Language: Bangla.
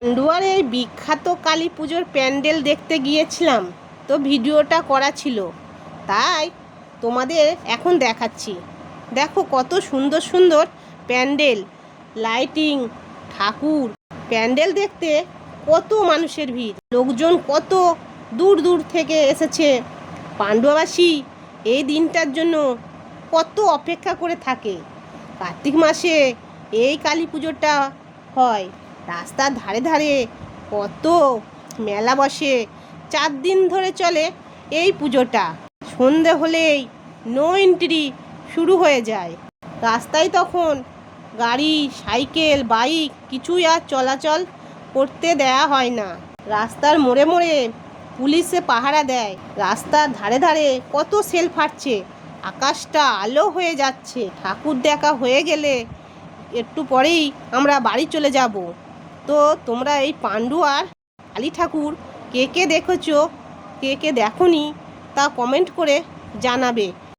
পান্ডুয়ার এই বিখ্যাত কালী পুজোর প্যান্ডেল দেখতে গিয়েছিলাম, তো ভিডিওটা করা ছিল, তাই তোমাদের এখন দেখাচ্ছি। দেখো কত সুন্দর সুন্দর প্যান্ডেল, লাইটিং, ঠাকুর। প্যান্ডেল দেখতে কত মানুষের ভিড়, লোকজন কত দূর দূর থেকে এসেছে। পান্ডুয়াবাসী এই দিনটার জন্য কত অপেক্ষা করে থাকে। কার্তিক মাসে এই কালী পুজোটা হয়। রাস্তার ধারে ধারে কত মেলা বসে, 4 দিন ধরে চলে এই পুজোটা। সন্ধে হলেই নো এন্ট্রি শুরু হয়ে যায়। রাস্তায় তখন গাড়ি, সাইকেল, বাইক কিছুই আর চলাচল করতে দেয়া হয় না। রাস্তার মোড়ে মোড়ে পুলিশে পাহারা দেয়। রাস্তার ধারে ধারে কত সেল ফাটছে, আকাশটা আলো হয়ে যাচ্ছে। ঠাকুর দেখা হয়ে গেলে একটু পরেই আমরা বাড়ি চলে যাব। তো তোমরা এই পান্ডুয়ার কালী ঠাকুর কে কে দেখেছো, কে কে দেখোনি, তা কমেন্ট করে জানাবে।